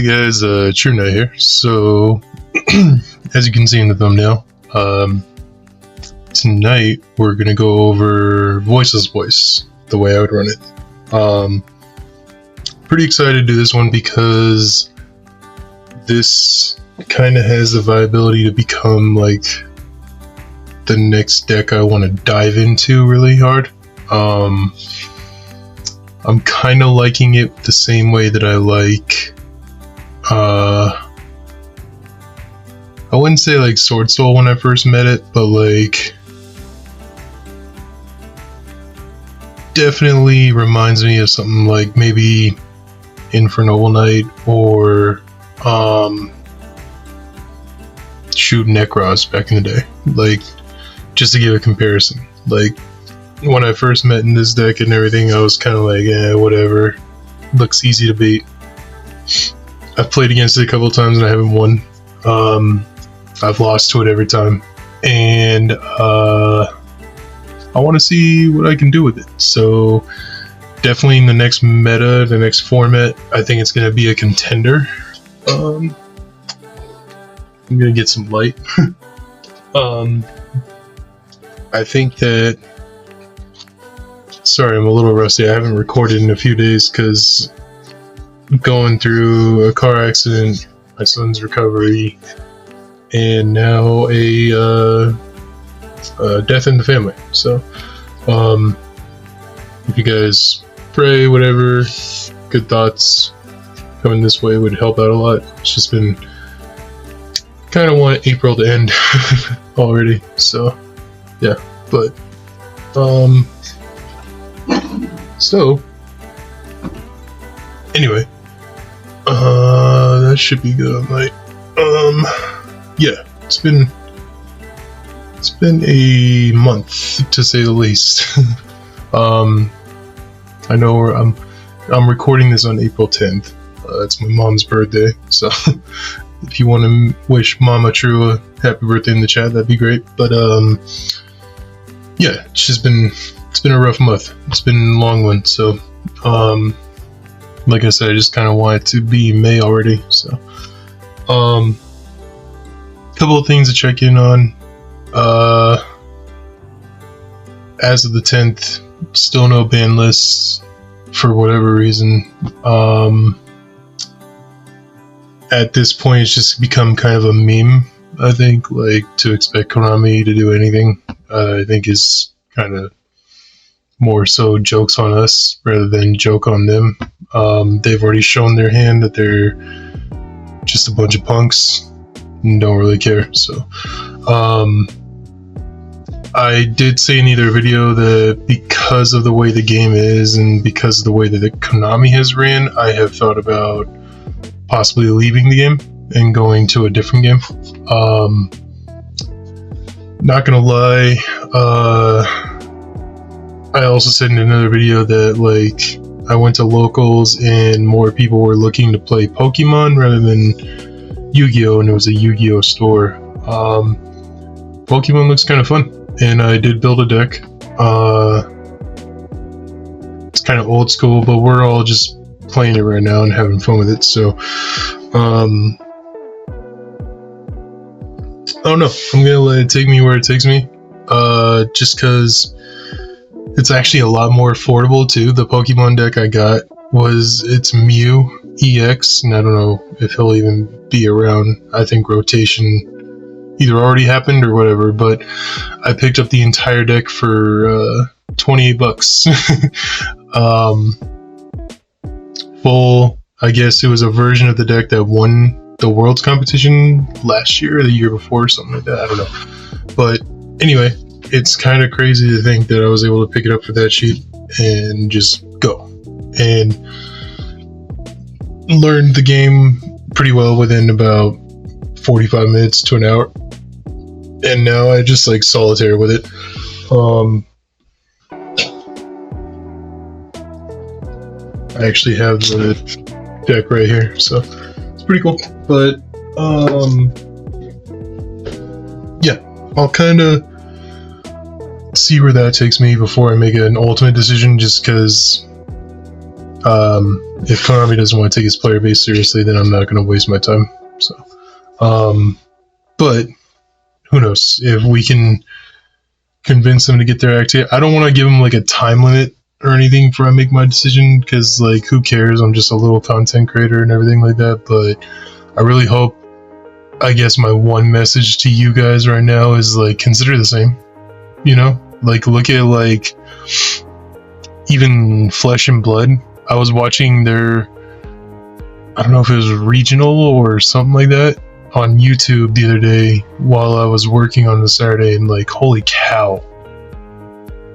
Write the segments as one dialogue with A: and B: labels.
A: guys, True Knight here. So, as you can see in the thumbnail, tonight we're gonna go over Voicless voice, the way I would run it. Pretty excited to do this one because this kind of has the viability to become like the next deck I want to dive into really hard. I'm kind of liking it the same way that I like I wouldn't say like Sword Soul when I first met it, but like definitely reminds me of something like maybe Infernoble Knight or shoot Necros back in the day. Like, just to give a comparison, like when I first met in this deck and everything, I was kind of like, whatever, looks easy to beat. I've played against it a couple of times and I haven't won. I've lost to it every time, and I want to see what I can do with it. So definitely in the next meta, the next format, I think it's going to be a contender. I'm going to get some light. I think that, sorry, I'm a little rusty. I haven't recorded in a few days because going through a car accident, my son's recovery, and now a death in the family. So if you guys pray, whatever, good thoughts coming this way would help out a lot. It's just been kind of want April to end already, so yeah. But so anyway, that should be good on night. Yeah, it's been a month to say the least. I know I'm recording this on April 10th. It's my mom's birthday, so if you want to wish Mama True a happy birthday in the chat, that'd be great. But yeah, it's been a rough month. It's been a long one, so like I said, I just kind of want it to be May already. So couple of things to check in on. As of the 10th, still no ban lists for whatever reason. At this point, it's just become kind of a meme, I think. Like, to expect Konami to do anything, I think is kind of more so jokes on us rather than joke on them. They've already shown their hand that they're just a bunch of punks and don't really care. So I did say in either video that because of the way the game is and because of the way that the Konami has ran, I have thought about possibly leaving the game and going to a different game. Not gonna lie, I also said in another video that like I went to locals and more people were looking to play Pokemon rather than Yu-Gi-Oh, and it was a Yu-Gi-Oh store. Pokemon looks kind of fun, and I did build a deck. It's kind of old school, but we're all just playing it right now and having fun with it. So I don't know, I'm gonna let it take me where it takes me, just because it's actually a lot more affordable too. The Pokemon deck I got it's Mew EX, and I don't know if he'll even be around. I think rotation either already happened or whatever, but I picked up the entire deck for $28. Full, I guess it was a version of the deck that won the Worlds competition last year or the year before, or something like that. I don't know. But anyway, it's kind of crazy to think that I was able to pick it up for that cheap and just go and learn the game pretty well within about 45 minutes to an hour. And now I just like solitaire with it. I actually have the deck right here, so it's pretty cool. But yeah, I'll kind of see where that takes me before I make an ultimate decision, just because If Konami doesn't want to take his player base seriously, then I'm not going to waste my time. So, but who knows if we can convince them to get their act together. I don't want to give them like a time limit or anything before I make my decision, because like who cares? I'm just a little content creator and everything like that. But I really hope. I guess my one message to you guys right now is like consider the same. You know, like look at like even Flesh and Blood. I was watching their, I don't know if it was regional or something like that on YouTube the other day while I was working on the Saturday, and like holy cow,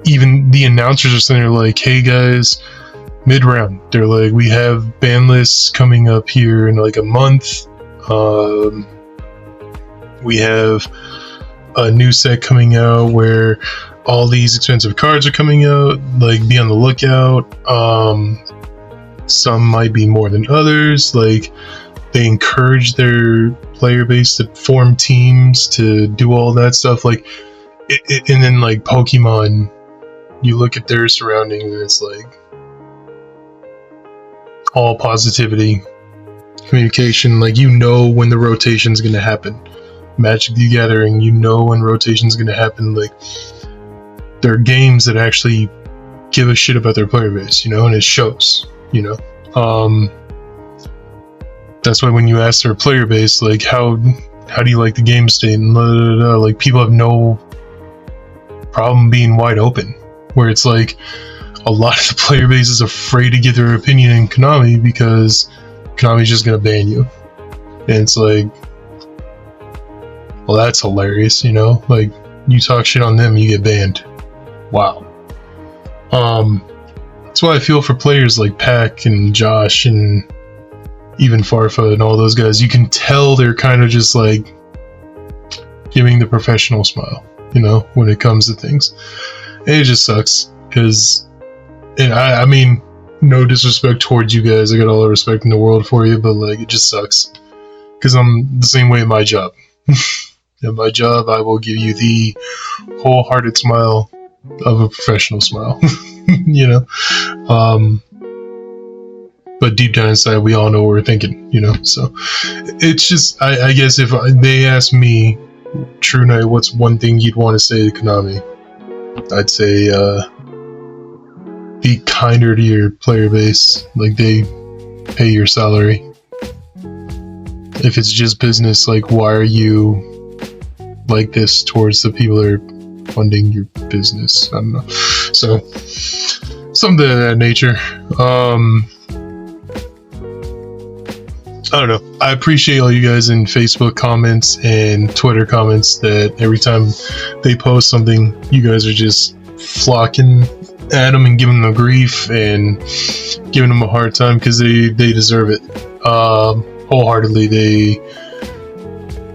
A: even the announcers are sitting there like, hey guys, mid-round, they're like, we have ban lists coming up here in like a month. We have a new set coming out where all these expensive cards are coming out, like be on the lookout. Some might be more than others. Like they encourage their player base to form teams to do all that stuff. Like and then like Pokemon, you look at their surroundings and it's like all positivity, communication. Like you know when the rotation's gonna happen. Magic the Gathering, you know when rotation's gonna happen. Like there are games that actually give a shit about their player base, you know, and it shows, you know. That's why when you ask their player base, like how do you like the game state, and blah, blah, blah, like people have no problem being wide open. Where it's like a lot of the player base is afraid to give their opinion in Konami because Konami's just gonna ban you, and it's like, well, that's hilarious, you know? Like, you talk shit on them, you get banned. Wow. That's why I feel for players like Pac and Josh and even Farfa and all those guys. You can tell they're kind of just like giving the professional smile, you know, when it comes to things. And it just sucks because, and I mean, no disrespect towards you guys. I got all the respect in the world for you, but like, it just sucks because I'm the same way in my job. In my job, I will give you the wholehearted smile of a professional smile, you know? But deep down inside, we all know what we're thinking, you know? So it's just, I guess if they ask me, True Knight, what's one thing you'd want to say to Konami? I'd say, be kinder to your player base. Like, they pay your salary. If it's just business, like, why are you like this towards the people that are funding your business? I don't know. So something of that nature. I don't know. I appreciate all you guys in Facebook comments and Twitter comments that every time they post something, you guys are just flocking at them and giving them grief and giving them a hard time because they deserve it. Wholeheartedly,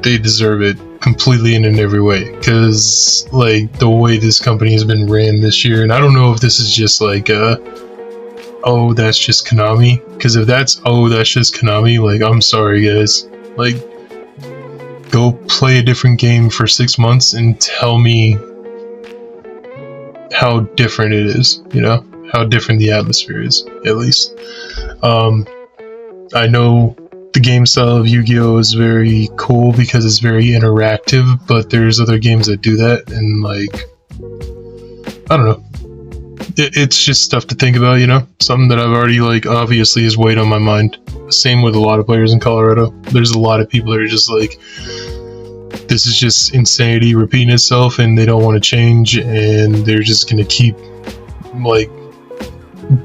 A: they deserve it completely and in every way, because like the way this company has been ran this year, and I don't know if this is just like oh, that's just Konami, because if that's, oh, that's just Konami, like, I'm sorry guys, like, go play a different game for 6 months and tell me how different it is, you know, how different the atmosphere is, at least. I know the game style of Yu-Gi-Oh! Is very cool because it's very interactive, but there's other games that do that, and like, I don't know. It's just stuff to think about, you know? Something that I've already, like, obviously has weighed on my mind. Same with a lot of players in Colorado. There's a lot of people that are just like, this is just insanity repeating itself, and they don't want to change, and they're just gonna keep, like,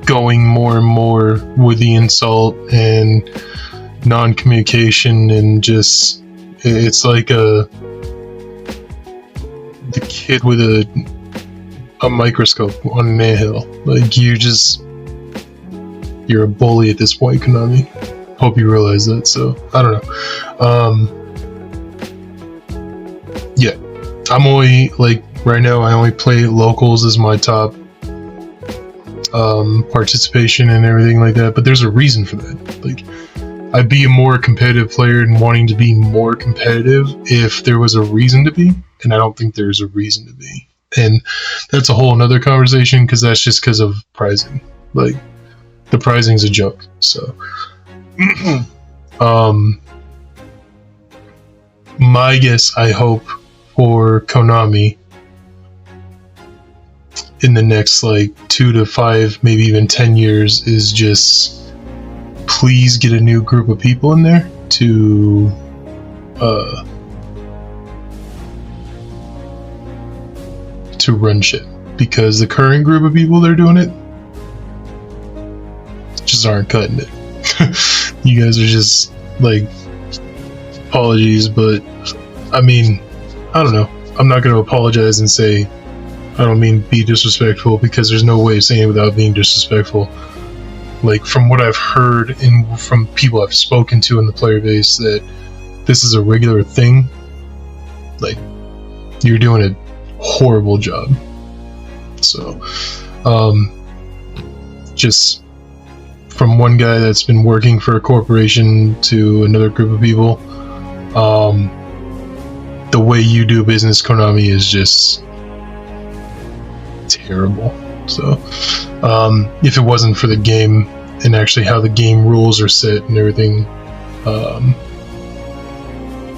A: going more and more with the insult and non-communication, and just, it's like the kid with a microscope on an anthill. Like, you're a bully at this point, Konami. Hope you realize that. So I don't know. Yeah, I'm only, like, right now I only play locals as my top participation and everything like that, but there's a reason for that. Like, I'd be a more competitive player and wanting to be more competitive if there was a reason to be, and I don't think there's a reason to be. And that's a whole another conversation, because that's just because of pricing. Like, the pricing's a joke. So, my guess, I hope, for Konami in the next like 2 to 5, maybe even 10 years is just please get a new group of people in there to run shit, because the current group of people that are doing it just aren't cutting it. You guys are just like, apologies, but I mean, I don't know, I'm not going to apologize and say I don't mean be disrespectful, because there's no way of saying it without being disrespectful. Like, from what I've heard and from people I've spoken to in the player base, that this is a regular thing. Like, you're doing a horrible job. So, just from one guy that's been working for a corporation to another group of people, the way you do business, Konami, is just terrible. So, if it wasn't for the game and actually how the game rules are set and everything,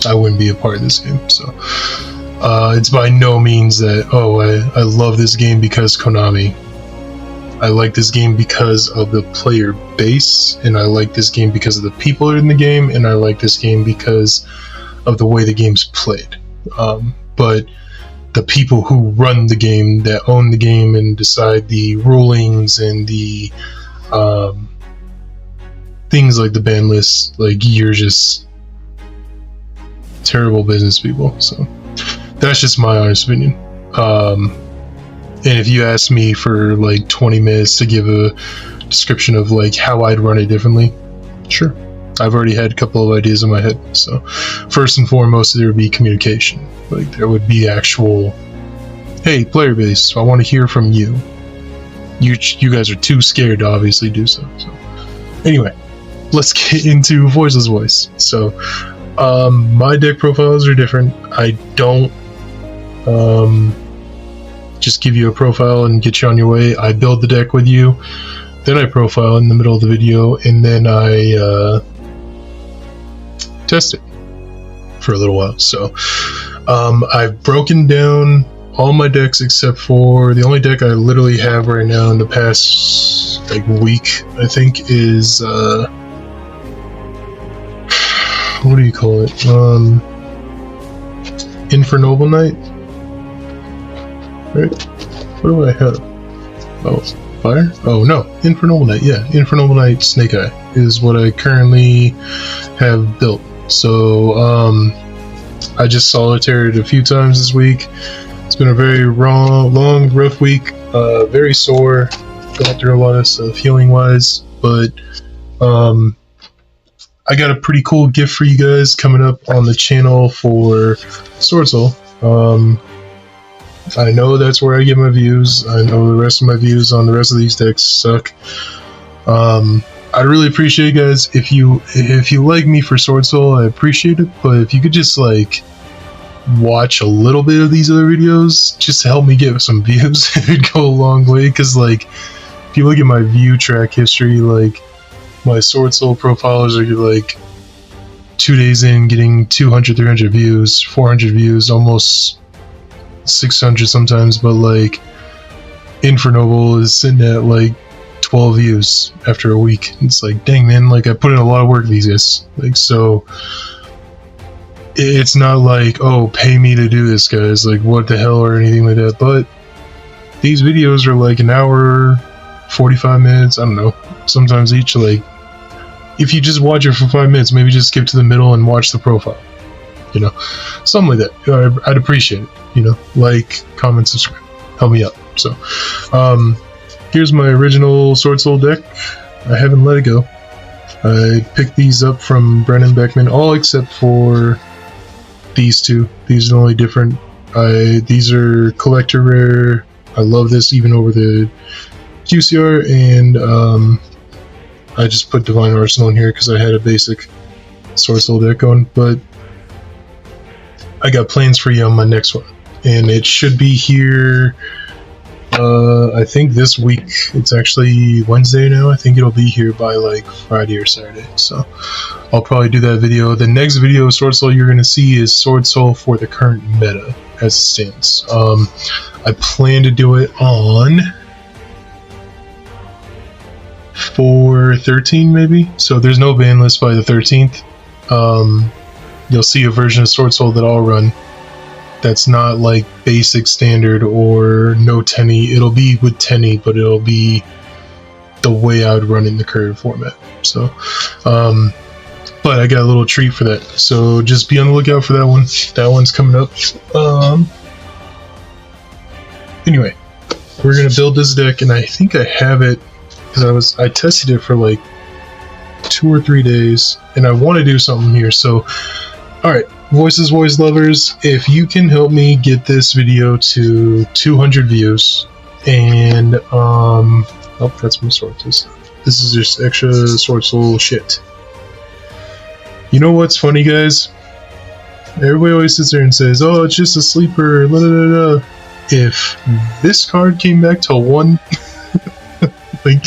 A: I wouldn't be a part of this game. So, it's by no means that, oh, I love this game because Konami. I like this game because of the player base, and I like this game because of the people in the game, and I like this game because of the way the game's played. But the people who run the game, that own the game and decide the rulings and the things like the ban list, like, you're just terrible business people. So that's just my honest opinion. And if you ask me for like 20 minutes to give a description of like how I'd run it differently, sure. I've already had a couple of ideas in my head. So first and foremost, there would be communication. Like, there would be actual, hey, player base, I want to hear from you. You guys are too scared to obviously do so. So anyway, let's get into Voiceless Voice. So my deck profiles are different. I don't just give you a profile and get you on your way. I build the deck with you, then I profile in the middle of the video, and then I test it for a little while. So I've broken down all my decks except for the only deck I literally have right now in the past like week, I think, is what do you call it? Infernoble Knight? Right? What do I have? Oh, fire? Oh no, Infernoble Knight, yeah. Infernoble Knight Snake Eye is what I currently have built. So, I just solitaried a few times this week. It's been a very long, rough week. Very sore. Going through a lot of stuff healing-wise. But, I got a pretty cool gift for you guys coming up on the channel for Sword Soul. I know that's where I get my views. I know the rest of my views on the rest of these decks suck. I'd really appreciate, guys, if you like me for Sword Soul, I appreciate it. But if you could just like watch a little bit of these other videos, just to help me get some views, it'd go a long way. Because like, if you look at my view track history, like my Sword Soul profiles are like 2 days in getting 200, 300 views, 400 views, almost 600 sometimes. But like Infernoble is sitting at like 12 views after a week. It's like, dang, man, like I put in a lot of work these days. Like, so it's not like, oh, pay me to do this, guys, like what the hell or anything like that. But these videos are like an hour, 45 minutes, I don't know, sometimes each. Like, if you just watch it for 5 minutes, maybe just skip to the middle and watch the profile, you know, something like that. I'd appreciate it, you know. Like, comment, subscribe, help me out. So here's my original Sword Soul deck. I haven't let it go. I picked these up from Brennan Beckman, all except for these two. These are the only different. These are collector rare. I love this even over the QCR, and I just put Divine Arsenal in here because I had a basic Sword Soul deck going. But I got plans for you on my next one, and it should be here I think this week, it's actually Wednesday now. I think it'll be here by like Friday or Saturday. So I'll probably do that video. The next video of Sword Soul you're going to see is Sword Soul for the current meta as it stands. I plan to do it on 4/13 maybe. So there's no ban list by the 13th. You'll see a version of Sword Soul that I'll run that's not like basic standard or no Tenny. It'll be with Tenny, but it'll be the way I would run in the current format. So but I got a little treat for that, so just be on the lookout for that one. That one's coming up. Anyway, we're gonna build this deck, and I think I have it because I tested it for like 2 or 3 days, and I want to do something here. So alright, Voices Voice lovers, if you can help me get this video to 200 views, and oh, that's my sword. This is just extra Sword Soul shit. You know what's funny, guys? Everybody always sits there and says, oh, it's just a sleeper, blah, blah, blah, blah. If this card came back to 1, like,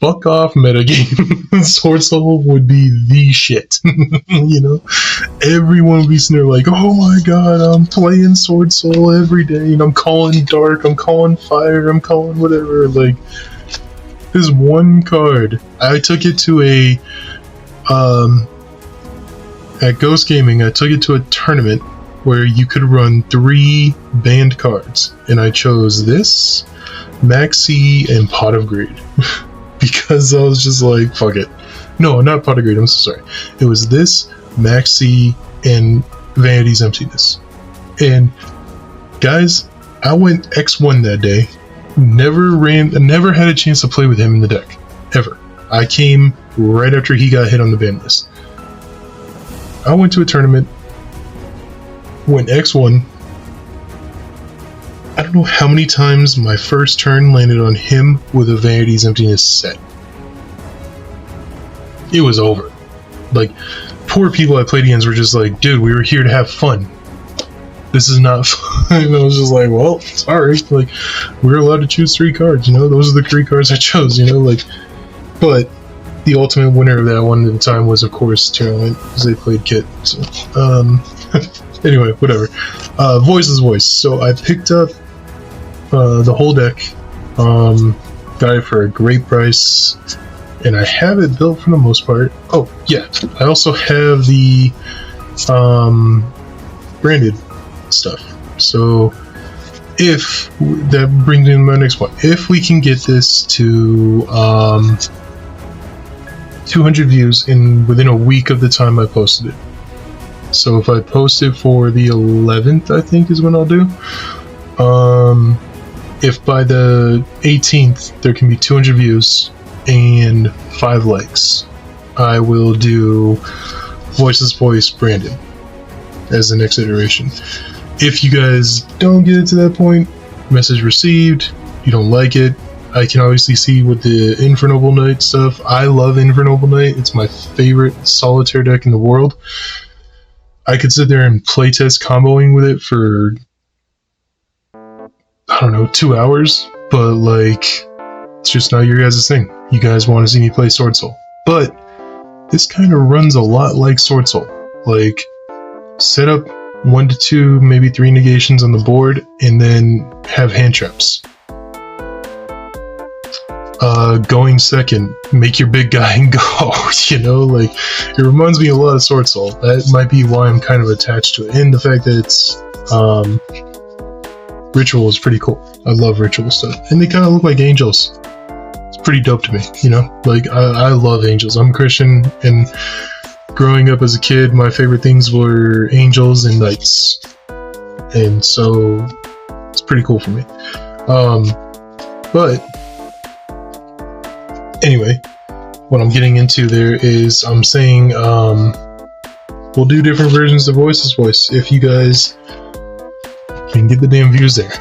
A: fuck off metagame. Sword Soul would be the shit. You know? Everyone would be sitting there like, oh my god, I'm playing Sword Soul every day, and I'm calling Dark, I'm calling Fire, I'm calling whatever. Like, this one card. I took it to a at Ghost Gaming, I took it to a tournament where you could run 3 banned cards, and I chose this, Maxi, and Pot of Greed. Because I was just like, fuck it. No, not Pot of Greed, I'm so sorry. It was this, Maxi, and Vanity's Emptiness. And guys, I went X1 that day. Never had a chance to play with him in the deck. Ever. I came right after he got hit on the ban list. I went to a tournament, went X1. I don't know how many times my first turn landed on him with a Vanity's Emptiness set. It was over. Like, poor people I played against were just like, dude, we were here to have fun. This is not fun. And I was just like, well, sorry. Like, we were allowed to choose 3 cards, you know? Those are the 3 cards I chose, you know? Like, but the ultimate winner of that one at the time was, of course, Terralent, because they played Kit. So, anyway, whatever. Voices Voice. So I picked up the whole deck, got it for a great price, and I have it built for the most part. Oh, yeah. I also have the branded stuff. So if that brings me to my next point, if we can get this to 200 views within a week of the time I posted it. So if I post it for the 11th, I think is when I'll do. If by the 18th there can be 200 views and 5 likes, I will do Voices Voice branded as the next iteration. If you guys don't get it to that point, message received, you don't like it, I can obviously see with the Infernoble Knight stuff. I love Infernoble Knight. It's my favorite solitaire deck in the world. I could sit there and playtest comboing with it for, I don't know, 2 hours, but like, it's just not your guys' thing. You guys want to see me play Sword Soul. But this kind of runs a lot like Sword Soul. Like, set up 1 to 2, maybe 3 negations on the board, and then have hand traps. Going second, make your big guy and go, you know, like, it reminds me a lot of Sword Soul. That might be why I'm kind of attached to it, and the fact that it's, Ritual is pretty cool. I love Ritual stuff, and they kind of look like angels. It's pretty dope to me, you know, like, I love angels. I'm Christian, and growing up as a kid, my favorite things were angels and knights, and so it's pretty cool for me. But anyway, what I'm getting into there is I'm saying we'll do different versions of Voices Voice if you guys can get the damn views there.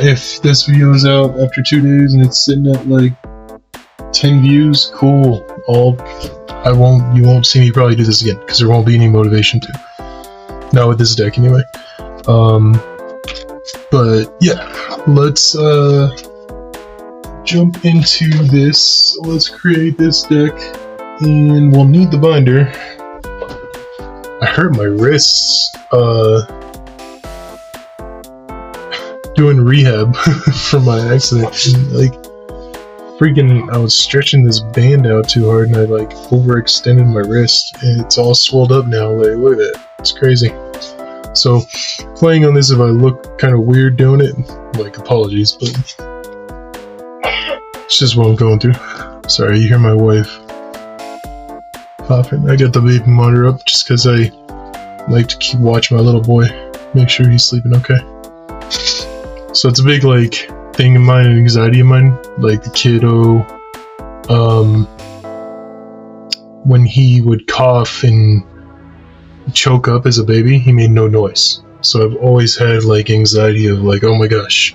A: If this video is out after 2 days and it's sitting at like 10 views, cool. You won't see me probably do this again because there won't be any motivation to. Not with this deck anyway. But yeah, let's jump into this. Let's create this deck, and we'll need the binder. I hurt my wrists doing rehab from my accident. Like, freaking, I was stretching this band out too hard, and I like overextended my wrist, and it's all swelled up now. Like, look at that, it's crazy. So, playing on this, if I look kind of weird doing it, like, apologies, but it's just what I'm going through. Sorry, you hear my wife popping. I got the baby monitor up just because I like to keep watching my little boy, make sure he's sleeping okay. So it's a big like thing of mine, and anxiety of mine. Like the kiddo, when he would cough and choke up as a baby, he made no noise. So I've always had like anxiety of like, oh my gosh.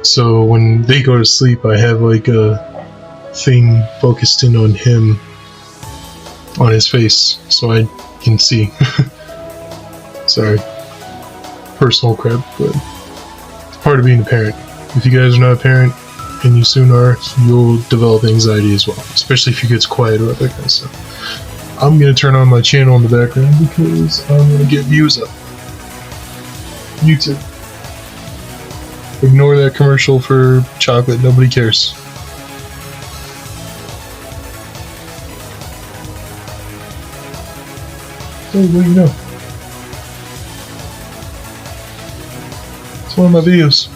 A: So when they go to sleep, I have like a thing focused in on him, on his face, so I can see. Sorry, personal crap, but it's part of being a parent. If you guys are not a parent, and you soon are, you'll develop anxiety as well, especially if he gets quiet or that kind of stuff. I'm gonna turn on my channel in the background because I'm gonna get views up. YouTube. Ignore that commercial for chocolate, nobody cares. So, what do you know? It's one of my videos.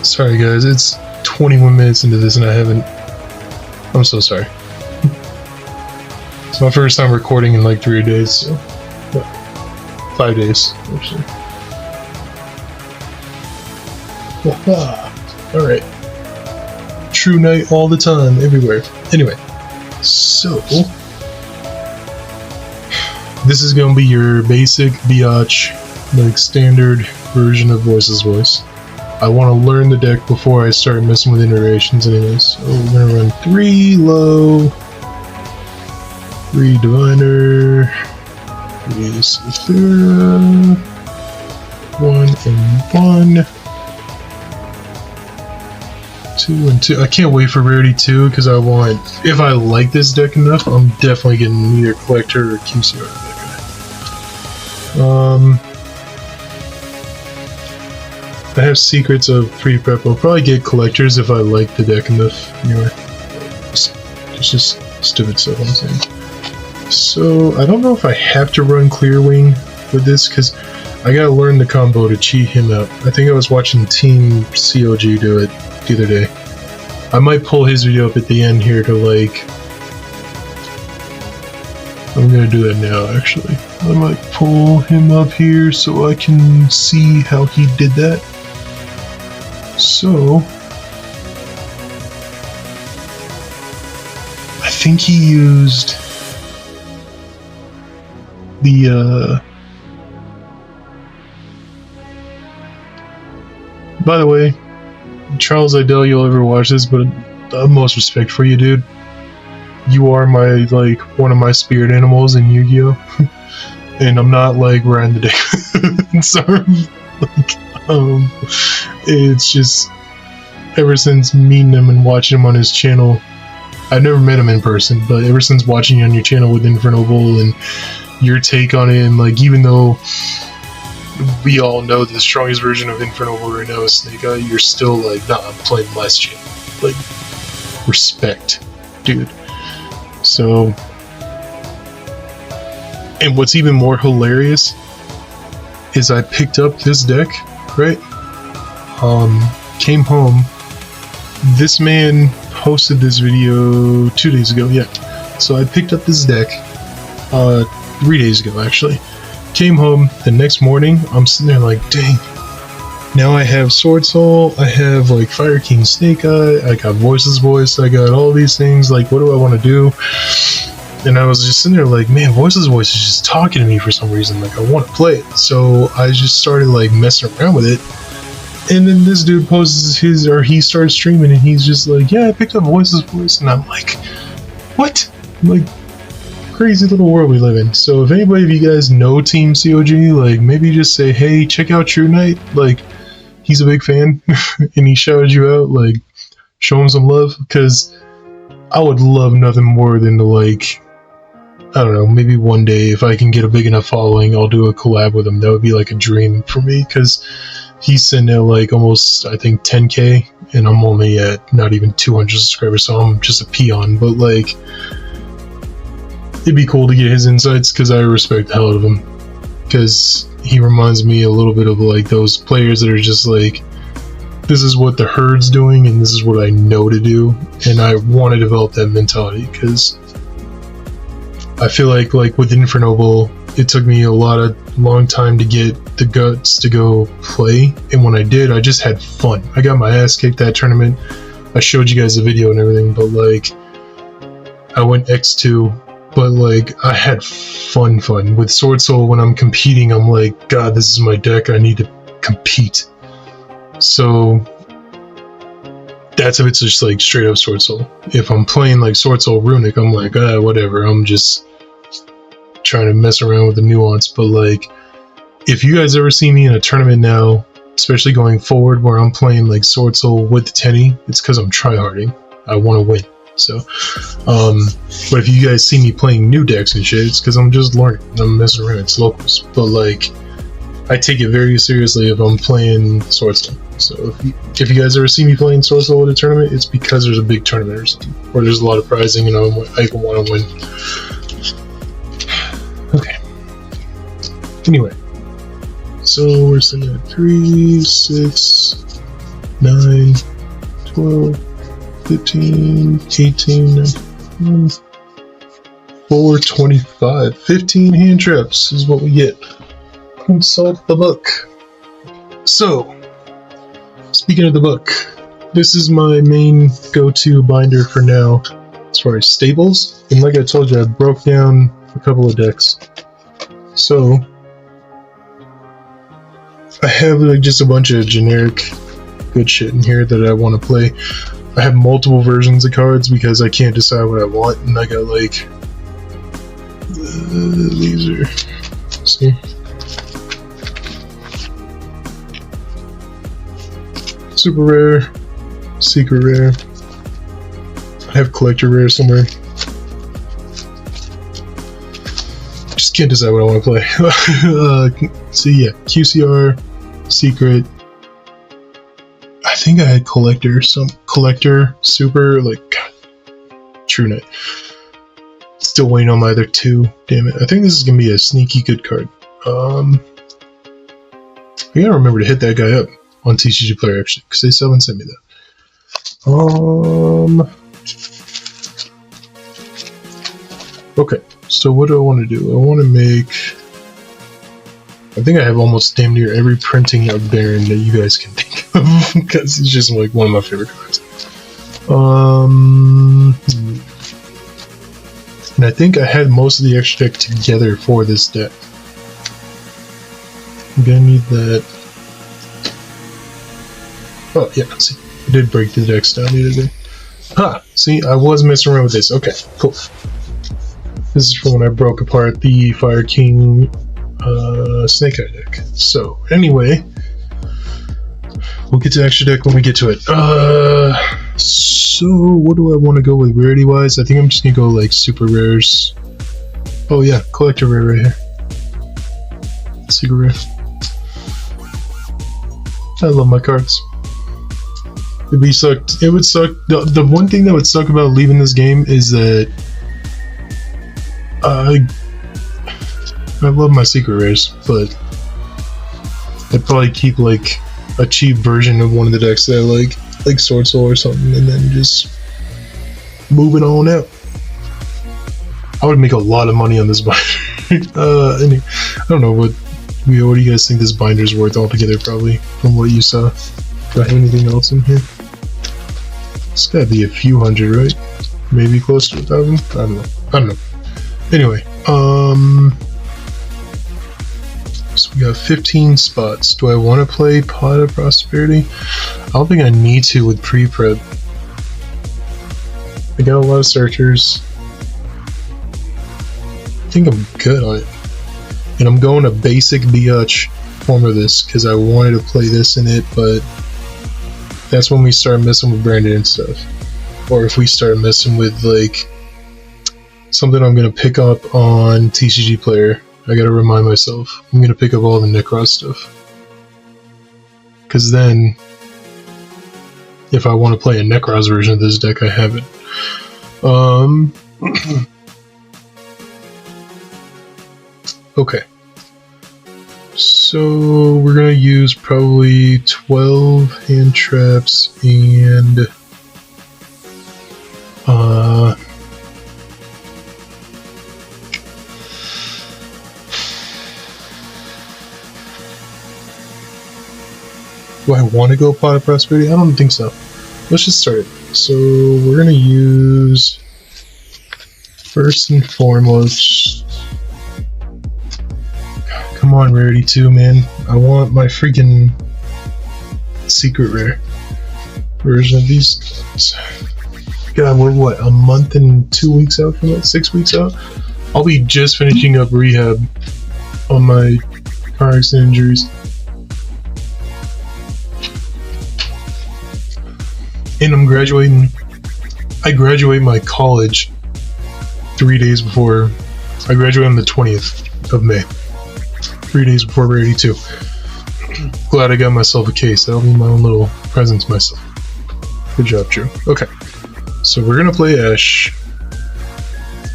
A: Sorry guys, it's 21 minutes into this and I haven't... I'm so sorry. It's my first time recording in like 3 days, so... 5 days, actually. Alright. True night all the time, everywhere. Anyway, so... this is gonna be your basic biatch, like standard version of Voicless Voice. I want to learn the deck before I start messing with iterations anyways. So we're gonna run 3 low, 3 diviner, 3 Cythera, 1 and 1, 2 and 2. I can't wait for rarity 2 because I want, if I like this deck enough, I'm definitely getting either collector or QC out of that guy. I have secrets of pre-prep. I'll probably get collectors if I like the deck enough. Anyway, it's just stupid stuff I'm saying. So I don't know if I have to run Clear Wing with this because I gotta learn the combo to cheat him out. I think I was watching Team COG do it the other day. I might pull his video up at the end here to like... I'm gonna do that now actually. I might pull him up here so I can see how he did that. So, I think he used the, by the way, Charles, I doubt you'll ever watch this, but utmost respect for you, dude. You are my, like, one of my spirit animals in Yu-Gi-Oh! And I'm not, like, riding the deck. Sorry. Like, it's just, ever since meeting him and watching him on his channel, I've never met him in person, but ever since watching you on your channel with Inferno Bowl and your take on it, and like, even though we all know the strongest version of Inferno Bowl right now is Snake Eye, you're still like, nah, I'm playing last channel. Like, respect, dude. So, and what's even more hilarious is I picked up this deck, right? Came home. This man posted this video 2 days ago, yeah. So I picked up this deck 3 days ago, actually. Came home, the next morning, I'm sitting there like, dang. Now I have Sword Soul, I have like Fire King Snake Eye, I got Voicless Voice, I got all these things, like what do I want to do? And I was just sitting there like, man, Voicless Voice is just talking to me for some reason, like I want to play it. So I just started like messing around with it. And then this dude posts his, or he starts streaming and he's just like, yeah, I picked up Voicless Voice. And I'm like, what? I'm like, crazy little world we live in. So if anybody of you guys know Team COG, like maybe just say, hey, check out True Knight. Like he's a big fan and he shouted you out. Like show him some love, because I would love nothing more than to, like, I don't know, maybe one day if I can get a big enough following, I'll do a collab with him. That would be like a dream for me, because he's sitting at like almost, I think, 10k, and I'm only at not even 200 subscribers, so I'm just a peon. But like, it'd be cool to get his insights, because I respect the hell out of him, because he reminds me a little bit of like those players that are just like, this is what the herd's doing and this is what I know to do, and I want to develop that mentality, because I feel like with Infernoble, it took me a long time to get the guts to go play, and when I did, I just had fun. I got my ass kicked that tournament. I showed you guys the video and everything, but like, I went X2, but like, I had fun. With Sword Soul, when I'm competing, I'm like, God, this is my deck, I need to compete. So that's if it's just like straight up Sword Soul. If I'm playing like Sword Soul Runic, I'm like, whatever, I'm just trying to mess around with the nuance. But like, if you guys ever see me in a tournament now, especially going forward, where I'm playing like Sword Soul with the Tenny, it's because I'm tryharding. I want to win. So but if you guys see me playing new decks and shit, it's because I'm just learning, I'm messing around. It's locals. But like, I take it very seriously if I'm playing Sword Soul. So if you guys ever see me playing Sword Soul at a tournament, it's because there's a big tournament or something, or there's a lot of prizing and I want to win. Okay. Anyway, so we're sitting at 3, 6, 9, 12, 15, 18, 19, 4, 25, 15 hand traps is what we get. Consult the book. So, speaking of the book, this is my main go-to binder for now as far as staples. And like I told you, I broke down a couple of decks. So, I have like just a bunch of generic good shit in here that I want to play. I have multiple versions of cards because I can't decide what I want, and I got like these are, see, super rare, secret rare. I have collector rare somewhere. Just can't decide what I want to play. So yeah, QCR, secret. I think I had collector, super, like, True Knight. Still waiting on my other two. Damn it! I think this is gonna be a sneaky good card. I gotta remember to hit that guy up on TCG Player actually, because they still haven't sent me that. Okay, so what do I want to do? I want to make. I think I have almost damn near every printing of Baron that you guys can think of, because it's just like one of my favorite cards. And I think I had most of the extra deck together for this deck. I'm gonna need that. Oh yeah, see, I did break the decks down the other day. Ha! See, I was messing around with this. Okay, cool. This is from when I broke apart the Fire King Snake Eye deck. So, anyway, we'll get to extra deck when we get to it. So, what do I want to go with rarity-wise? I think I'm just gonna go like super rares. Oh yeah, collector rare right here. Secret rare. I love my cards. It would suck. The one thing that would suck about leaving this game is that I love my secret rares, but I'd probably keep like a cheap version of one of the decks that I like Sword Soul or something, and then just move it on out. I would make a lot of money on this binder. Anyway, I don't know what do you guys think this binder's worth altogether, probably, from what you saw. Do I have anything else in here? It's gotta be a few hundred, right? Maybe close to 1,000? I don't know. Anyway, so we got 15 spots. Do I want to play Pot of Prosperity? I don't think I need to with pre-prep. I got a lot of searchers. think I'm good on it. And I'm going to basic biatch form of this because I wanted to play this in it, but that's when we start messing with branded and stuff. Or if we start messing with like something I'm gonna pick up on TCG Player, I gotta remind myself I'm gonna pick up all the Necros stuff. Because then, if I want to play a Necros version of this deck, I have it. Okay. So we're gonna use probably 12 hand traps and do I want to go Pot of Prosperity? I don't think so. Let's just start it. So we're gonna use first and foremost. Come on, Rarity 2, man. I want my freaking secret rare version of these cards. God, we're what, a month and 2 weeks out from it? 6 weeks out? I'll be just finishing up rehab on my car accident injuries. And I'm graduating. I graduate my college 3 days before. I graduate on the 20th of May. 3 days before Rarity 2. Glad I got myself a case. That'll be my own little present to myself. Good job, Drew. Okay. So we're gonna play Ash.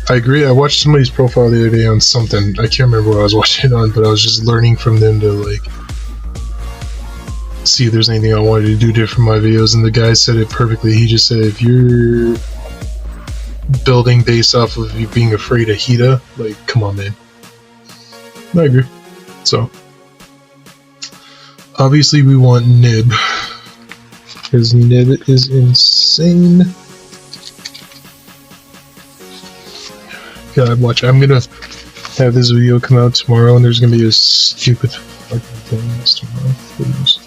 A: I agree. I watched somebody's profile the other day on something. I can't remember what I was watching it on, but I was just learning from them to like see if there's anything I wanted to do different from my videos, and the guy said it perfectly. He just said if you're building based off of you being afraid of Hita, like, come on, man. I agree. So obviously we want Nib, because Nib is insane. God, watch. I'm gonna have this video come out tomorrow, and there's gonna be a stupid fucking ban list tomorrow. Please.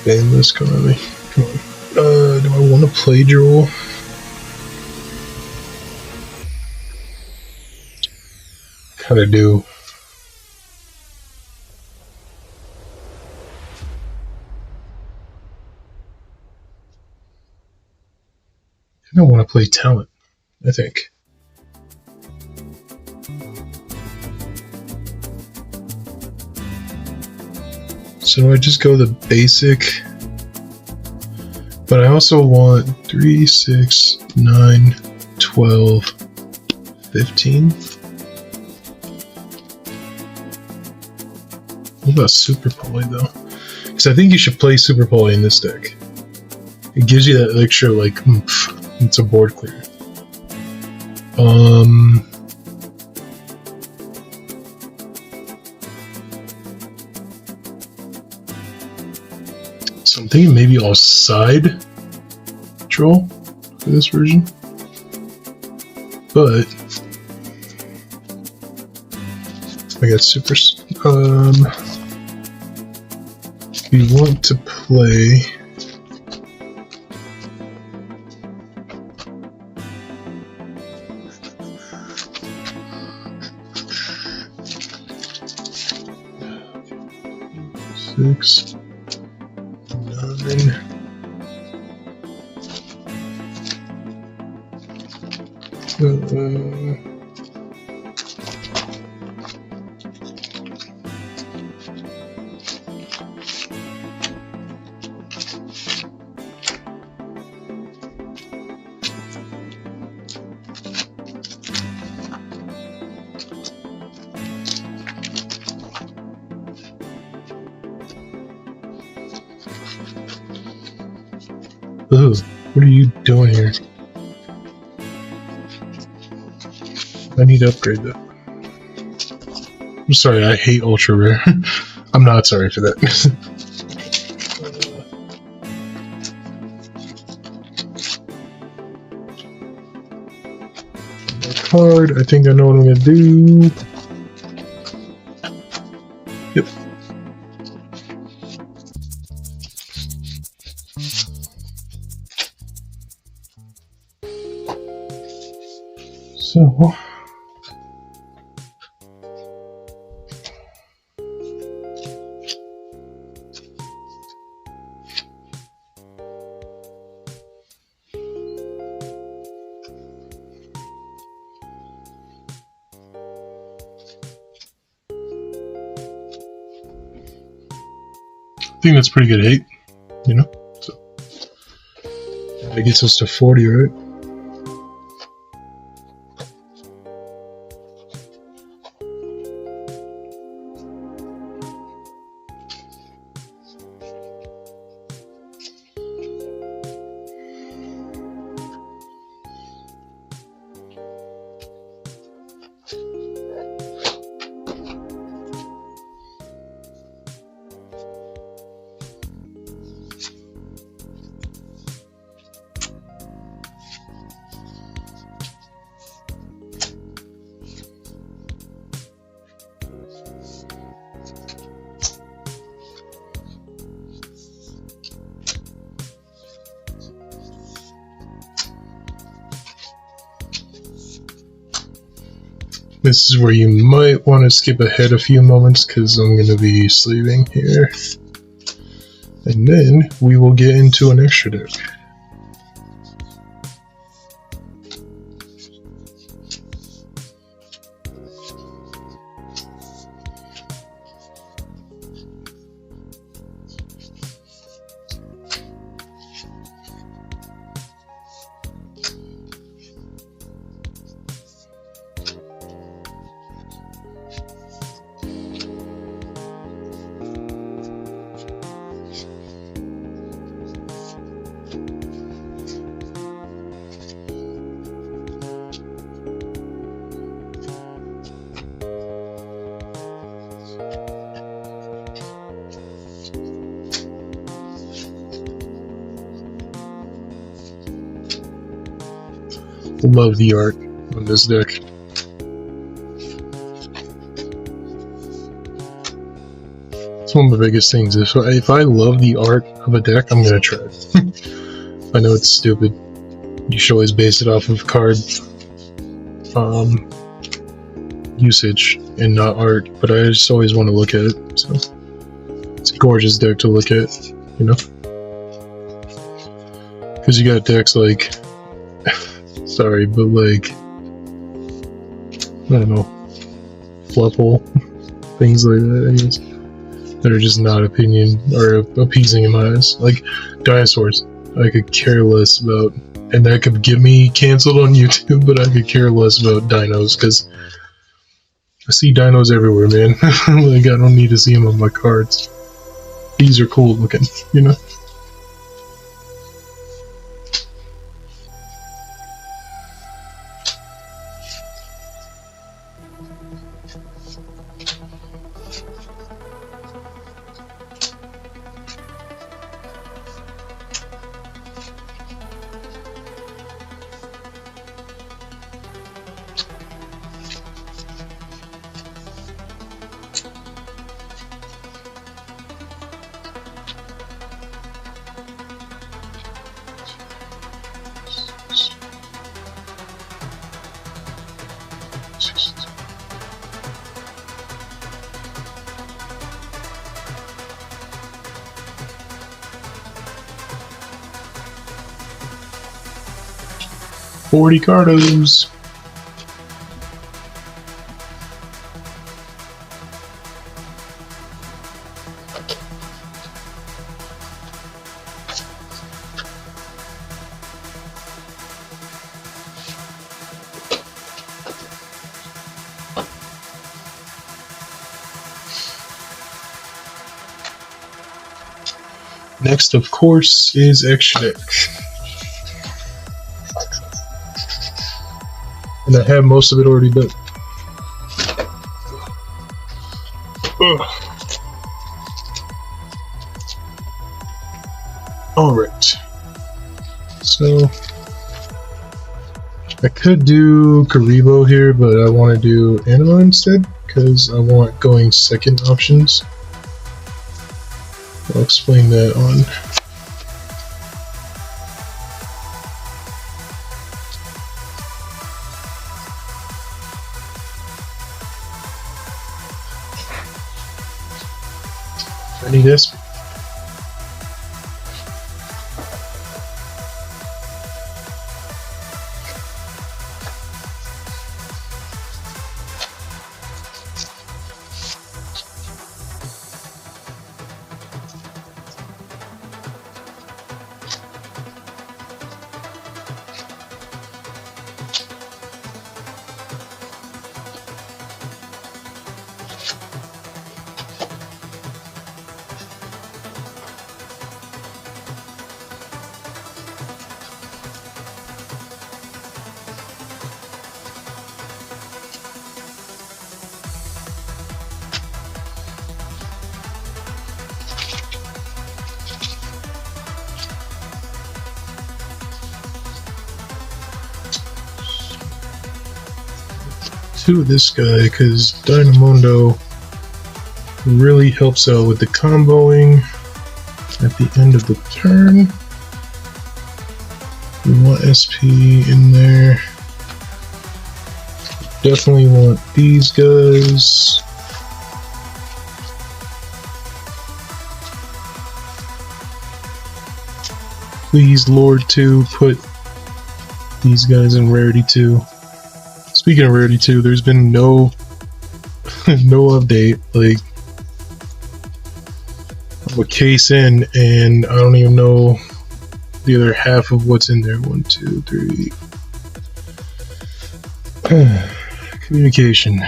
A: Ban list, come at me. Come on. Do I want to play Joel? Kinda do. I don't want to play Talent, I think. So do I just go the basic? But I also want 3, 6, 9, 12, 15. What about Super Poly though? Because I think you should play Super Poly in this deck. It gives you that extra like oomph. It's a board clear. So I'm thinking maybe I'll side troll for this version. But I got super. We want to play. Six, 9. Ugh, what are you doing here? I need to upgrade that. I'm sorry, I hate ultra rare. I'm not sorry for that. Card, I think I know what I'm gonna do. Yep. So think that's pretty good hate, you know? So that gets us to 40, right? This is where you might want to skip ahead a few moments because I'm going to be sleeping here. And then we will get into an extra deck. Love the art on this deck. It's one of the biggest things. If I love the art of a deck, I'm gonna try it. I know it's stupid. You should always base it off of card usage and not art, but I just always want to look at it. So it's a gorgeous deck to look at, you know? Because you got decks like sorry, but like, I don't know, Flupple, things like that, I guess, that are just not appeasing in my eyes. Like, dinosaurs, I could care less about, and that could get me cancelled on YouTube, but I could care less about dinos, because I see dinos everywhere, man. Like, I don't need to see them on my cards. These are cool looking, you know? $40 cardos. Next, of course, is extra deck. And I have most of it already done. Alright. So, I could do Karibo here, but I want to do Anima instead, because I want going second options. I'll explain that on I need this. 2 of this guy because Dynamondo really helps out with the comboing at the end of the turn. We want SP in there. Definitely want these guys. Please, Lord 2, put these guys in Rarity 2. Speaking of Rarity 2, there's been no update. Like, I'm a case in, and I don't even know the other half of what's in there. 1, 2, 3. Communication.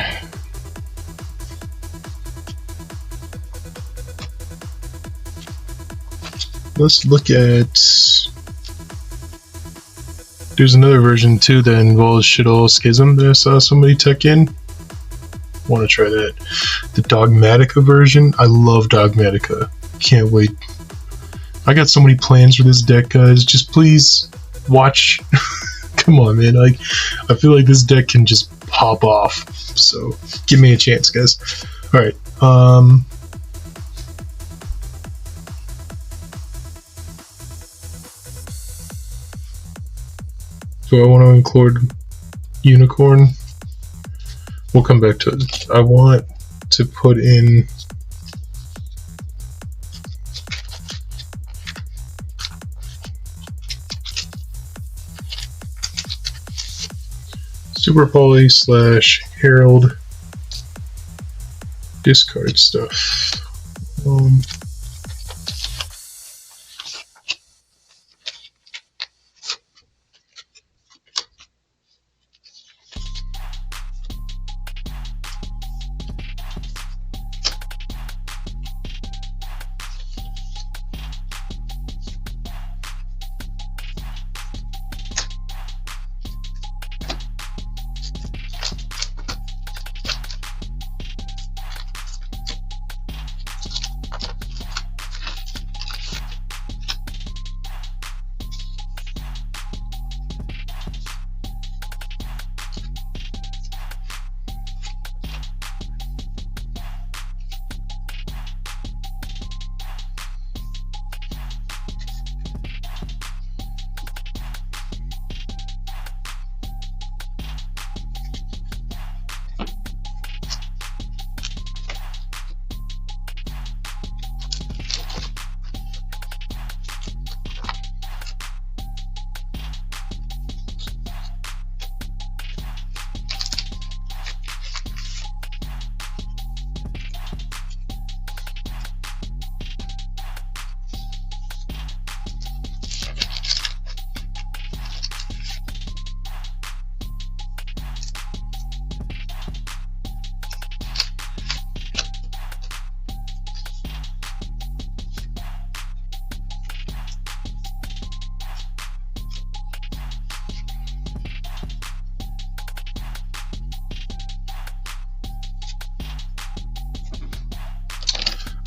A: Let's look at... There's another version too that involves Shadow's Schism that I saw somebody tech in. Want to try that. The Dogmatica version. I love Dogmatica. Can't wait. I got so many plans for this deck, guys. Just please watch. Come on, man. Like, I feel like this deck can just pop off. So give me a chance, guys. All right. So I want to include Unicorn. We'll come back to it. I want to put in Super Poly / Herald discard stuff.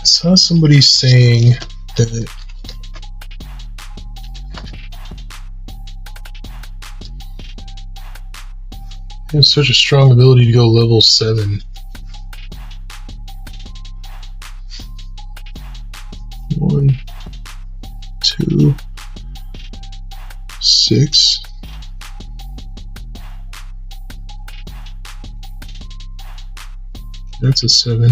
A: I saw somebody saying that he has such a strong ability to go level 7. 1, 2, 6. That's a 7.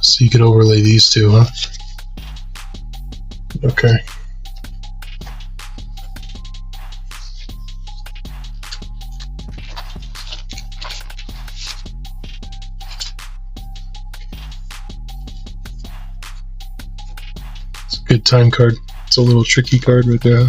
A: So you could overlay these two, huh? Okay. It's a good time card. It's a little tricky card right there.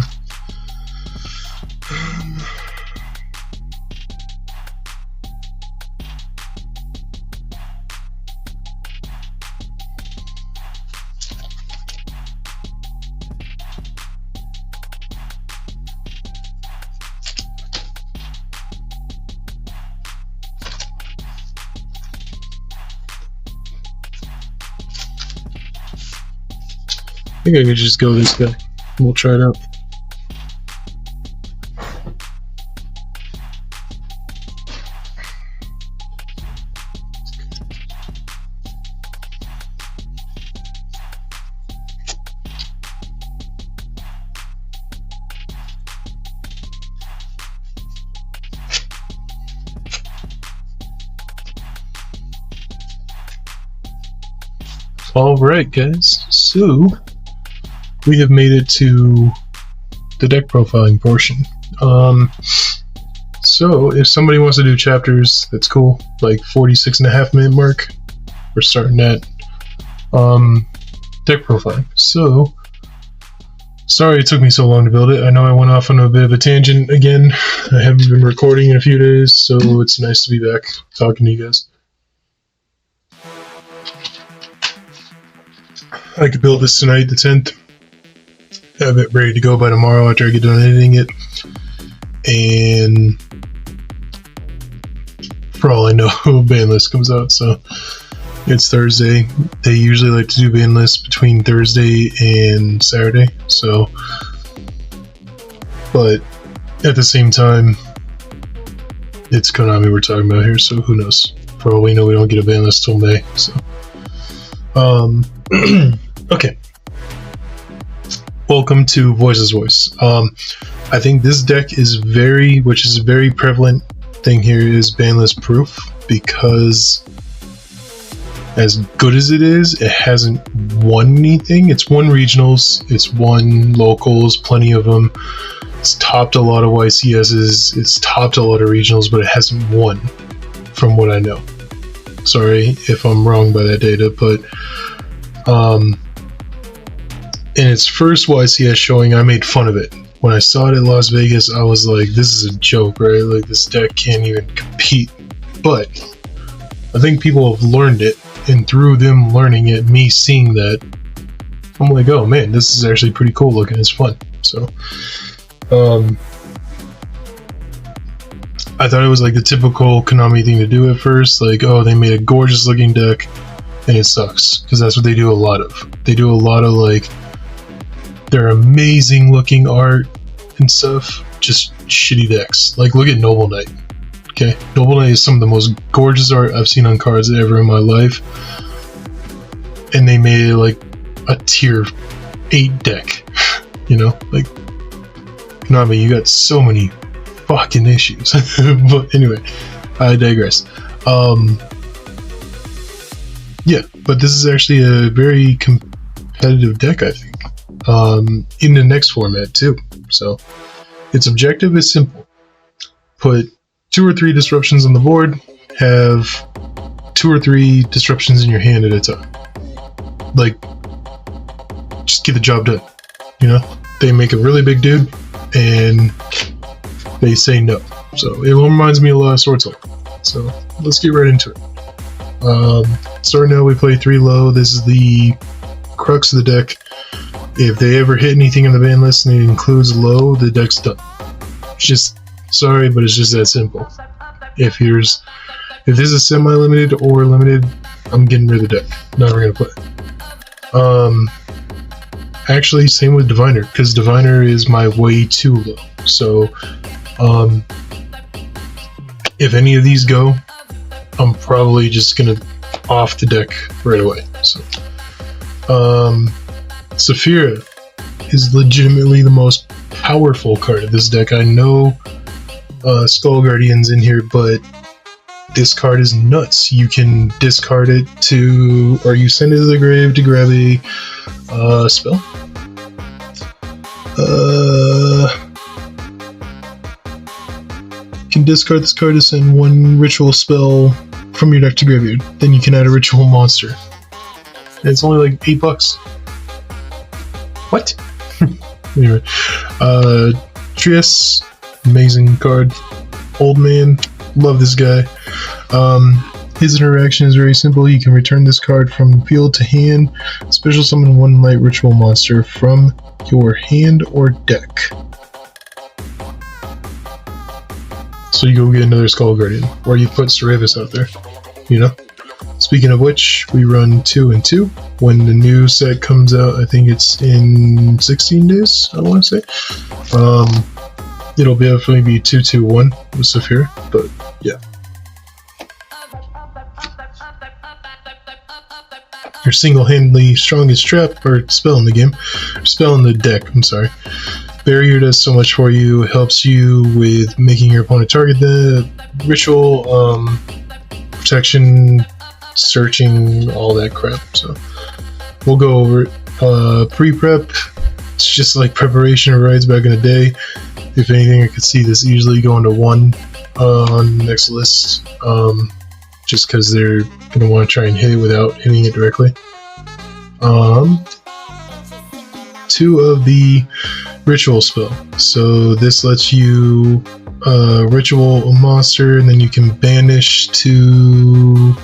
A: I think I could just go this guy. We'll try it out. Alright guys, so we have made it to the deck profiling portion. So if somebody wants to do chapters, that's cool. Like 46.5-minute mark, we're starting at deck profiling. So sorry it took me so long to build it. I know I went off on a bit of a tangent again. I haven't been recording in a few days, so it's nice to be back talking to you guys. I could build this tonight, the 10th. Have it ready to go by tomorrow after I get done editing it. And for all I know, ban list comes out, so it's Thursday. They usually like to do ban lists between Thursday and Saturday, so, but at the same time, it's Konami we're talking about here, so who knows? For all we know, we don't get a ban list till May, so. Okay. Welcome to Voice's Voice. I think this deck is which is a very prevalent thing here, is banlist proof, because as good as it is, it hasn't won anything. It's won regionals, it's won locals, plenty of them. It's topped a lot of YCSs, it's topped a lot of regionals, but it hasn't won, from what I know. Sorry if I'm wrong by that data, but in its first YCS showing, I made fun of it. When I saw it at Las Vegas, I was like, this is a joke, right? Like, this deck can't even compete. But I think people have learned it, and through them learning it, me seeing that, I'm like, oh man, this is actually pretty cool looking. It's fun. So, I thought it was like the typical Konami thing to do at first. Like, oh, they made a gorgeous looking deck, and it sucks. Because that's what they do a lot of. They do a lot of, like, their amazing looking art and stuff, just shitty decks. Like, look at Noble Knight. Okay, Noble Knight is some of the most gorgeous art I've seen on cards ever in my life, and they made it like a tier 8 deck. You know, like, Konami, you got so many fucking issues. But anyway, I digress. Yeah, but this is actually a very competitive deck, I think. In the next format too. So its objective is simple: put 2 or 3 disruptions on the board, have 2 or 3 disruptions in your hand at a time. Like, just get the job done. You know, they make a really big dude and they say no. So it reminds me a lot of Sword Soul. So let's get right into it. Starting out, we play 3 low. This is the crux of the deck. If they ever hit anything in the ban list and it includes low, the deck's done. It's just, sorry, but it's just that simple. If this is semi-limited or limited, I'm getting rid of the deck. Never gonna play. Actually, same with Diviner, because Diviner is my way too low. So, if any of these go, I'm probably just gonna off the deck right away. So, Saphira is legitimately the most powerful card of this deck. I know Skull Guardian's in here, but this card is nuts. You can discard it or you send it to the grave to grab a spell. You can discard this card to send 1 ritual spell from your deck to graveyard. Then you can add a ritual monster. And it's only like $8. What? Anyway, Trias, amazing card. Old man, love this guy. His interaction is very simple. You can return this card from field to hand, special summon 1 light ritual monster from your hand or deck. So you go get another Skull Guardian, or you put Cerevis out there, you know? Speaking of which, we run 2 and 2. When the new set comes out, I think it's in 16 days, I want to say. It'll definitely be 2-2-1 with Saphira, but yeah. Your single-handedly strongest trap, or spell in the game, spell in the deck, I'm sorry. Barrier does so much for you, helps you with making your opponent target the ritual, protection, searching, all that crap. So we'll go over it. Pre-prep, it's just like preparation of rides back in the day. If anything, I could see this easily going to 1 on the next list, just because they're going to want to try and hit it without hitting it directly. 2 of the ritual spell. So this lets you ritual a monster, and then you can banish to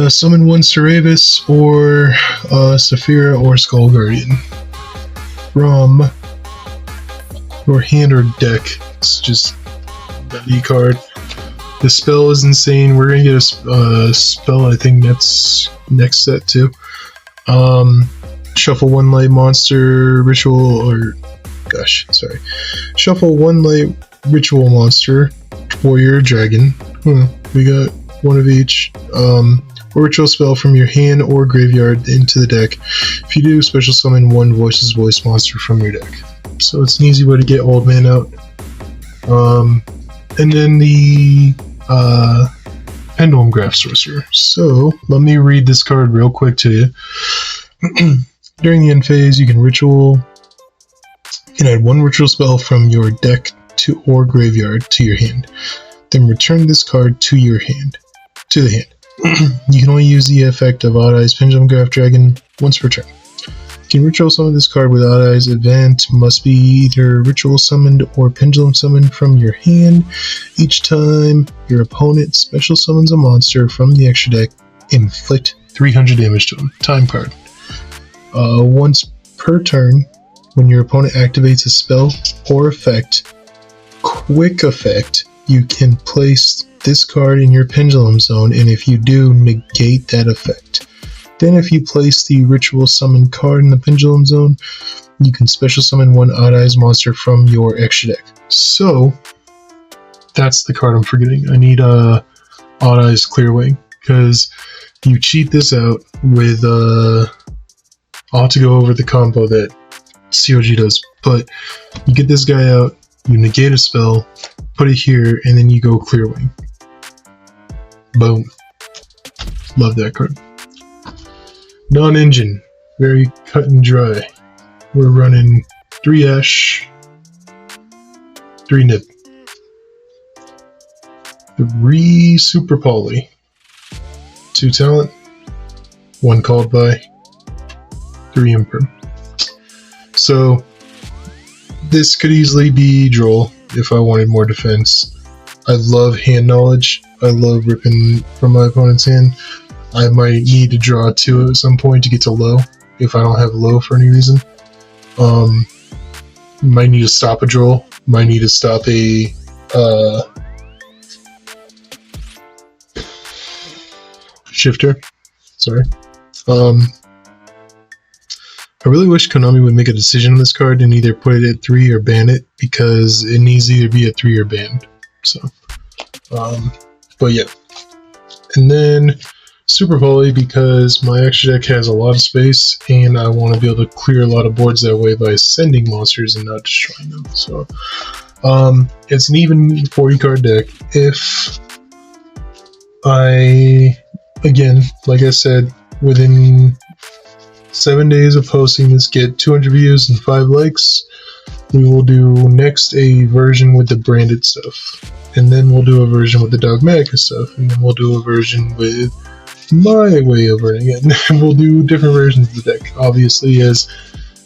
A: summon 1 Cerebus or Saphira or Skull Guardian from your hand or deck. It's just that E card. The spell is insane. We're gonna get a spell, I think that's next set too. Shuffle 1 light monster ritual, or shuffle 1 light ritual monster, warrior, dragon. We got 1 of each. Or ritual spell from your hand or graveyard into the deck. If you do, special summon 1 Voicless voice monster from your deck. So it's an easy way to get Old Man out. And then the Pendulum Graph Sorcerer. So let me read this card real quick to you. During the end phase, you can add 1 ritual spell from your deck or graveyard to your hand. Then return this card to the hand. You can only use the effect of Odd Eyes Pendulum Graph Dragon once per turn. You can ritual summon this card with Odd Eyes. Event must be either ritual summoned or pendulum summoned from your hand. Each time your opponent special summons a monster from the extra deck, inflict 300 damage to him. Time card. Once per turn, when your opponent activates a spell or effect, quick effect, you can place this card in your pendulum zone, and if you do, negate that effect. Then if you place the ritual summon card in the pendulum zone, you can special summon 1 Odd Eyes monster from your extra deck. So that's the card I'm forgetting. I need Odd Eyes Clearwing, because you cheat this out with I'll have to go over the combo that COG does, but you get this guy out, you negate a spell, put it here, and then you go Clearwing. Boom. Love that card. Non-engine. Very cut and dry. We're running 3 Ash, 3 Nip. 3 Super Poly. 2 Talent. 1 Called By. 3 Imperm. So this could easily be Droll if I wanted more defense. I love hand knowledge. I love ripping from my opponent's hand. I might need to draw 2 at some point to get to low if I don't have low for any reason. Might need to stop a Droll. Might need to stop a Shifter. Sorry. I really wish Konami would make a decision on this card and either put it at 3 or ban it, because it needs to either be at 3 or banned. So, but yeah. And then Super Poly, because my extra deck has a lot of space and I want to be able to clear a lot of boards that way by sending monsters and not destroying them. So, it's an even 40 card deck. If I, again, like I said, within 7 days of posting this, get 200 views and 5 likes, we will do next a version with the branded stuff, and then we'll do a version with the Dogmatica stuff, and then we'll do a version with my way of running it, and we'll do different versions of the deck. Obviously, as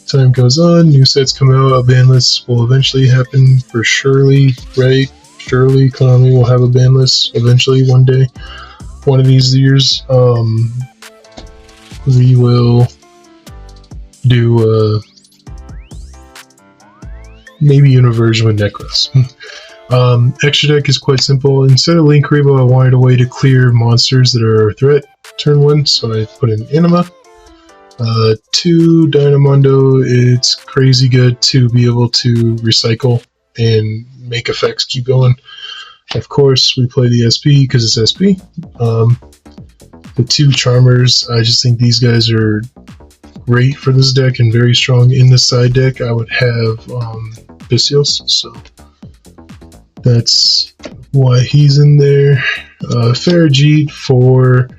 A: time goes on, new sets come out, a ban list will eventually happen for surely, right? Surely Konami will have a ban list eventually one day, one of these years. We will do maybe in a version with Necros. Extra deck is quite simple. Instead of Link Rebo, I wanted a way to clear monsters that are a threat turn 1, so I put in Anima. 2 Dynamondo, it's crazy good to be able to recycle and make effects keep going. Of course, we play the SP because it's SP. The 2 Charmers, I just think these guys are great for this deck and very strong. In the side deck, I would have Vicios, so that's why he's in there. Farajit for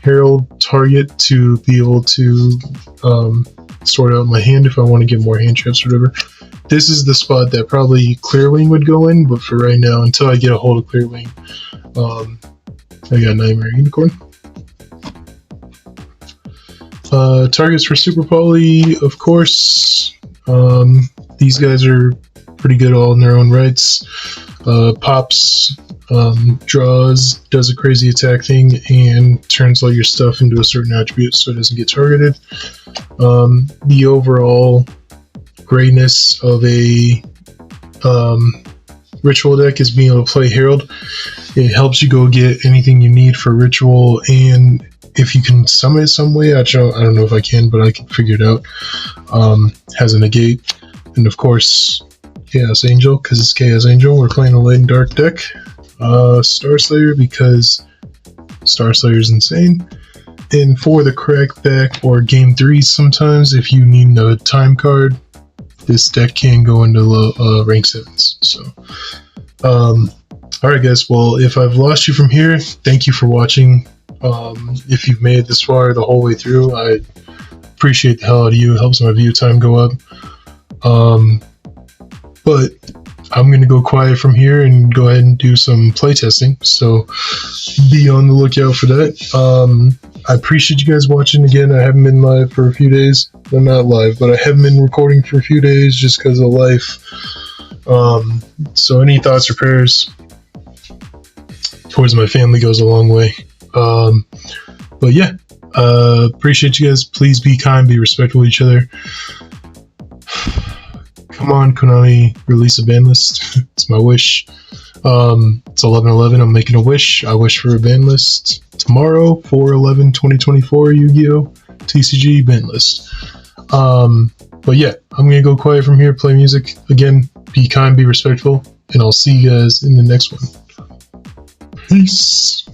A: Herald target to be able to sort out my hand if I want to get more hand traps or whatever. This is the spot that probably Clearwing would go in, but for right now, until I get a hold of Clearwing, I got Nightmare Unicorn. Targets for Super Poly, of course. These guys are pretty good all in their own rights. Pops, draws, does a crazy attack thing, and turns all your stuff into a certain attribute so it doesn't get targeted. The overall greatness of a ritual deck is being able to play Herald. It helps you go get anything you need for ritual, and if you can summon it some way, I don't know if I can, but I can figure it out. Has a negate, and of course Chaos Angel, because it's Chaos Angel. We're playing a light and dark deck. Star Slayer, because Star Slayer is insane. And for the crackback or game 3s, sometimes if you need a time card, this deck can go into rank 7s. So, alright guys, well, if I've lost you from here, thank you for watching. If you've made it this far the whole way through, I appreciate the hell out of you. It helps my view time go up. But I'm going to go quiet from here and go ahead and do some playtesting, so be on the lookout for that. I appreciate you guys watching again. I haven't been live for a few days. Well, not live, but I haven't been recording for a few days just because of life. So any thoughts or prayers towards my family goes a long way. But yeah, appreciate you guys. Please be kind, be respectful of each other. Come on, Konami, release a ban list. It's my wish. It's 11/11. I'm making a wish. I wish for a ban list tomorrow, 4/11/2024, Yu-Gi-Oh! TCG ban list. But yeah, I'm gonna go quiet from here, play music. Again, be kind, be respectful, and I'll see you guys in the next one. Peace.